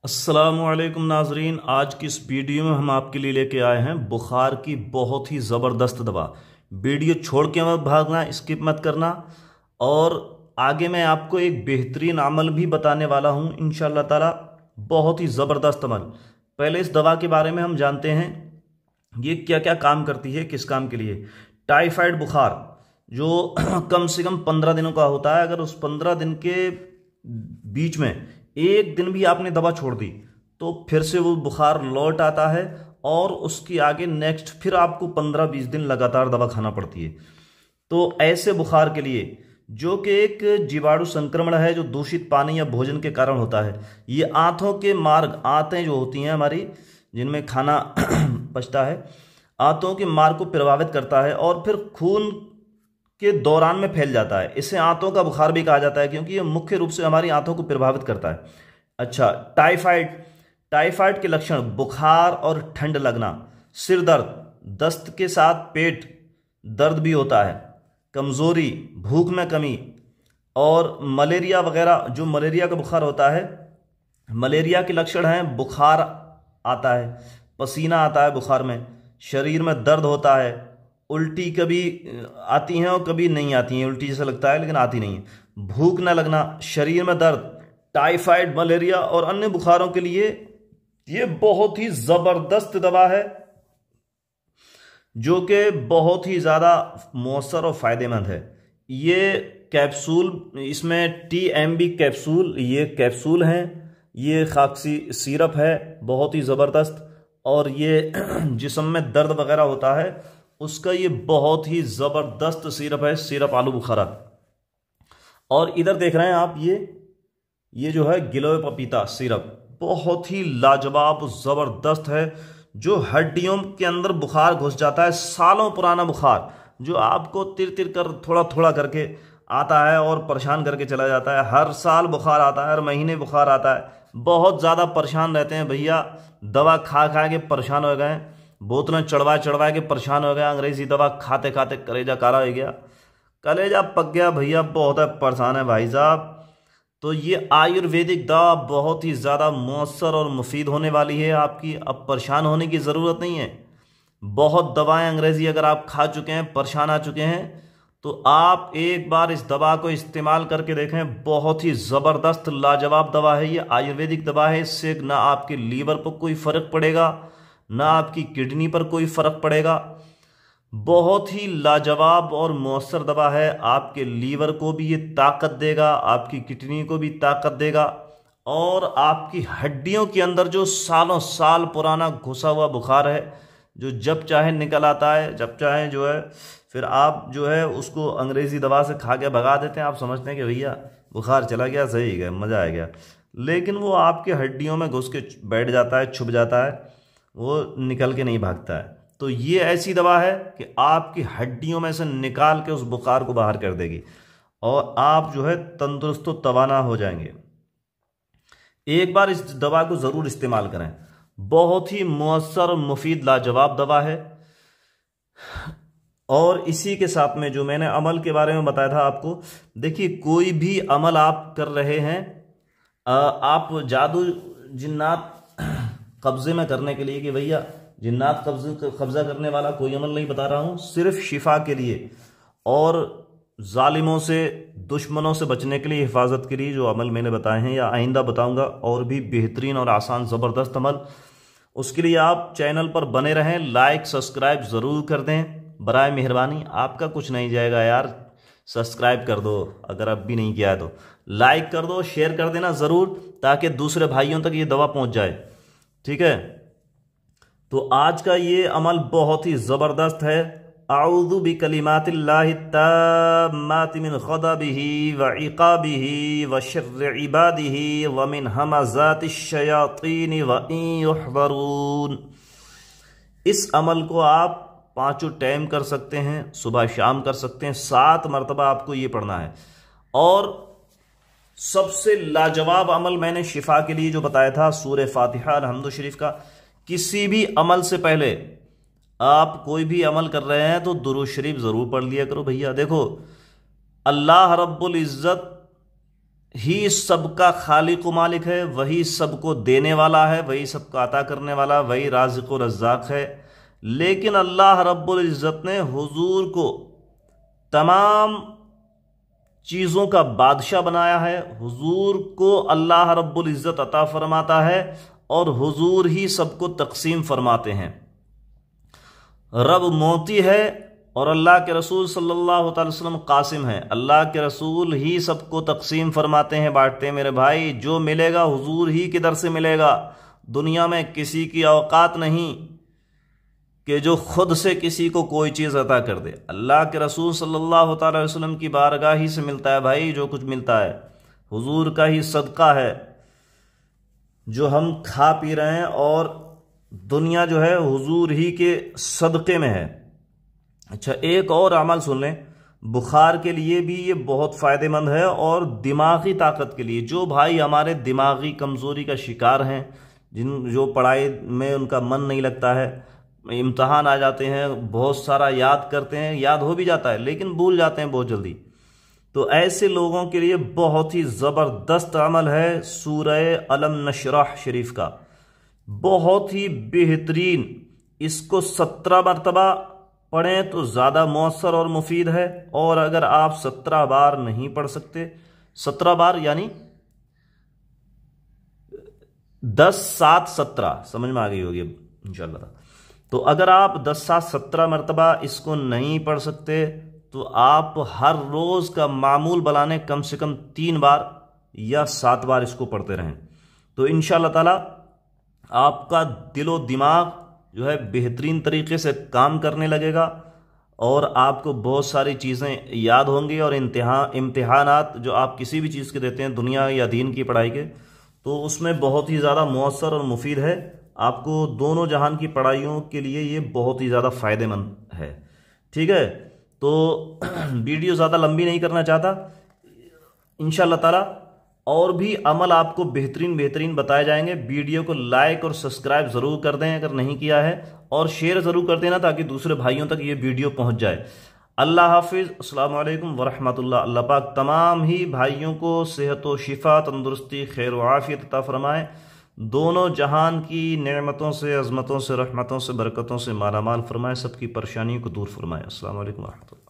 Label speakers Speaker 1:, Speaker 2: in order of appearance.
Speaker 1: अस्सलामुअलैकुम नाजरीन, आज की इस वीडियो में हम आपके लिए लेके आए हैं बुखार की बहुत ही ज़बरदस्त दवा। वीडियो छोड़ के मत भागना, स्किप मत करना। और आगे मैं आपको एक बेहतरीन अमल भी बताने वाला हूं इंशाअल्लाह ताला, बहुत ही ज़बरदस्त अमल। पहले इस दवा के बारे में हम जानते हैं ये क्या क्या काम करती है, किस काम के लिए। टाइफाइड बुखार जो कम से कम 15 दिनों का होता है, अगर उस 15 दिन के बीच में एक दिन भी आपने दवा छोड़ दी तो फिर से वो बुखार लौट आता है और उसकी आगे नेक्स्ट फिर आपको 15-20 दिन लगातार दवा खाना पड़ती है। तो ऐसे बुखार के लिए, जो कि एक जीवाणु संक्रमण है जो दूषित पानी या भोजन के कारण होता है, ये आंतों के मार्ग, आंतें जो होती हैं हमारी जिनमें खाना पचता है, आंतों के मार्ग को प्रभावित करता है और फिर खून के दौरान में फैल जाता है। इसे आंतों का बुखार भी कहा जाता है क्योंकि ये मुख्य रूप से हमारी आंतों को प्रभावित करता है। अच्छा, टाइफाइड के लक्षण: बुखार और ठंड लगना, सिर दर्द, दस्त के साथ पेट दर्द भी होता है, कमजोरी, भूख में कमी। और मलेरिया वगैरह, जो मलेरिया का बुखार होता है, मलेरिया के लक्षण हैं बुखार आता है, पसीना आता है बुखार में, शरीर में दर्द होता है, उल्टी कभी आती हैं और कभी नहीं आती हैं, उल्टी जैसा लगता है लेकिन आती नहीं है, भूख न लगना, शरीर में दर्द। टाइफाइड, मलेरिया और अन्य बुखारों के लिए ये बहुत ही जबरदस्त दवा है जो कि बहुत ही ज़्यादा मौसर और फ़ायदेमंद है। ये कैप्सूल, इसमें TMB कैप्सूल, ये कैप्सूल हैं, ये खाकसी सिरप है, बहुत ही ज़बरदस्त। और ये जिस्म में दर्द वगैरह होता है उसका ये बहुत ही ज़बरदस्त सिरप है, सिरप आलू बुखारा। और इधर देख रहे हैं आप, ये जो है गिलोय पपीता सिरप, बहुत ही लाजवाब ज़बरदस्त है, जो हड्डियों के अंदर बुखार घुस जाता है, सालों पुराना बुखार जो आपको तिर तिर कर थोड़ा थोड़ा करके आता है और परेशान करके चला जाता है। हर साल बुखार आता है, हर महीने बुखार आता है, बहुत ज़्यादा परेशान रहते हैं भैया, दवा खा खा के परेशान हो गए, बोतलें चढ़वा चढ़वा के परेशान हो गया, अंग्रेजी दवा खाते खाते कलेजा काला हो गया, कलेजा पक गया भैया, बहुत है परेशान है भाई साहब। तो ये आयुर्वेदिक दवा बहुत ही ज़्यादा मौसर और मुफीद होने वाली है आपकी, अब परेशान होने की ज़रूरत नहीं है। बहुत दवाएं अंग्रेजी अगर आप खा चुके हैं, परेशान आ चुके हैं, तो आप एक बार इस दवा को इस्तेमाल करके देखें, बहुत ही ज़बरदस्त लाजवाब दवा है। ये आयुर्वेदिक दवा है, इससे ना आपके लीवर पर कोई फ़र्क पड़ेगा, ना आपकी किडनी पर कोई फ़र्क पड़ेगा। बहुत ही लाजवाब और मौसर दवा है, आपके लीवर को भी ये ताकत देगा, आपकी किडनी को भी ताकत देगा, और आपकी हड्डियों के अंदर जो सालों साल पुराना घुसा हुआ बुखार है, जो जब चाहे निकल आता है, जब चाहे जो है फिर आप जो है उसको अंग्रेज़ी दवा से खा के भगा देते हैं। आप समझते हैं कि भैया बुखार चला गया, सही गया, मज़ा आ गया, लेकिन वो आपके हड्डियों में घुस के बैठ जाता है, छुप जाता है, वो निकल के नहीं भागता है। तो ये ऐसी दवा है कि आपकी हड्डियों में से निकाल के उस बुखार को बाहर कर देगी और आप जो है तंदुरुस्त तवाना हो जाएंगे। एक बार इस दवा को ज़रूर इस्तेमाल करें, बहुत ही मौसर और मुफीद लाजवाब दवा है। और इसी के साथ में जो मैंने अमल के बारे में बताया था आपको, देखिए कोई भी अमल आप कर रहे हैं, आप जादू जिन्नात कब्जे में करने के लिए, कि भैया जिन्नात कब्जा करने वाला कोई अमल नहीं बता रहा हूँ, सिर्फ शिफा के लिए और जालिमों से, दुश्मनों से बचने के लिए, हिफाजत के लिए जो अमल मैंने बताए हैं या आइंदा बताऊंगा और भी बेहतरीन और आसान ज़बरदस्त अमल, उसके लिए आप चैनल पर बने रहें, लाइक सब्सक्राइब ज़रूर कर दें बराए मेहरबानी। आपका कुछ नहीं जाएगा यार, सब्सक्राइब कर दो, अगर अब भी नहीं किया है तो लाइक कर दो, शेयर कर देना ज़रूर, ताकि दूसरे भाइयों तक ये दवा पहुंच जाए, ठीक है। तो आज का ये अमल बहुत ही ज़बरदस्त है। आऊज़ु बिकलिमातिल्लाहि ताम्माति मिन ग़ज़बिही व इक़ाबिही व शर्रि इबादिही व मिन हमाज़ातिश शयातीन व इन युहज़रून। इस अमल को आप 5 टाइम कर सकते हैं, सुबह शाम कर सकते हैं, 7 मरतबा आपको ये पढ़ना है। और सबसे लाजवाब अमल मैंने शिफा के लिए जो बताया था, सूरह फातिहा अलहम्दु शरीफ का। किसी भी अमल से पहले आप कोई भी अमल कर रहे हैं तो दुरूद शरीफ ज़रूर पढ़ लिया करो भैया। देखो, अल्लाह रब्बुल इज़्ज़त ही सबका खालिक व मालिक है, वही सबको देने वाला है, वही सबको अता करने वाला, वही राज़िक़ व रज़्ज़ाक़ है। लेकिन अल्लाह रब्बुल इज़्ज़त ने हुजूर को तमाम चीज़ों का बादशाह बनाया है। हुजूर को अल्लाह रब्बुल इज़्ज़त अता फरमाता है और हुजूर ही सबको तकसीम फरमाते हैं। रब मोती है और अल्लाह के रसूल सल्लल्लाहु अलैहि वसल्लम कासिम है। अल्लाह के रसूल ही सबको तकसीम फरमाते हैं, बांटते हैं। मेरे भाई, जो मिलेगा हुजूर ही की दर से मिलेगा। दुनिया में किसी की औकात नहीं कि जो खुद से किसी को कोई चीज़ अता कर दे। अल्लाह के रसूल सल्लल्लाहु अलैहि वसल्लम की बारगाह ही से मिलता है भाई, जो कुछ मिलता है हुजूर का ही सदका है जो हम खा पी रहे हैं, और दुनिया जो है हुजूर ही के सदक़े में है। अच्छा, एक और अमल सुन लें, बुखार के लिए भी ये बहुत फ़ायदेमंद है, और दिमागी ताकत के लिए, जो भाई हमारे दिमागी कमज़ोरी का शिकार हैं, जो पढ़ाई में उनका मन नहीं लगता है, इम्तहान आ जाते हैं, बहुत सारा याद करते हैं, याद हो भी जाता है लेकिन भूल जाते हैं बहुत जल्दी, तो ऐसे लोगों के लिए बहुत ही ज़बरदस्त अमल है सूरह अलम नशरह शरीफ का। बहुत ही बेहतरीन, इसको 17 मरतबा पढ़ें तो ज़्यादा मौसर और मुफीद है। और अगर आप 17 बार नहीं पढ़ सकते, 17 बार यानी 10, 7, 17, समझ में आ गई होगी इंशाल्लाह। तो अगर आप 10, 7, 17 मरतबा इसको नहीं पढ़ सकते तो आप हर रोज़ का मामूल बनाने कम से कम 3 बार या 7 बार इसको पढ़ते रहें, तो इंशाल्लाह ताला आपका दिलो दिमाग जो है बेहतरीन तरीके से काम करने लगेगा, और आपको बहुत सारी चीज़ें याद होंगी। और इम्तिहानात जो आप किसी भी चीज़ के देते हैं, दुनिया या दीन की पढ़ाई के, तो उसमें बहुत ही ज़्यादा मौसर और मुफीद है। आपको दोनों जहान की पढ़ाइयों के लिए ये बहुत ही ज़्यादा फ़ायदेमंद है। ठीक है, तो वीडियो ज़्यादा लंबी नहीं करना चाहता, इंशाल्लाह ताला और भी अमल आपको बेहतरीन बताए जाएंगे। वीडियो को लाइक और सब्सक्राइब ज़रूर कर दें अगर नहीं किया है, और शेयर ज़रूर कर देना ताकि दूसरे भाइयों तक ये वीडियो पहुंच जाए। अल्लाह हाफिज़, अस्सलाम वालेकुम वरहमतुल्लाह। अल्लाह पाक तमाम ही भाइयों को सेहत व शिफा, तंदुरुस्ती, खैर व आफियत अता फरमाए। दोनों जहान की नेमतों से, अज़मतों से, रहमतों से, बरकतों से मालामाल फरमाए। सबकी परेशानियों को दूर फरमाए। अस्सलाम वालेकुम वरहमतुल्लाह।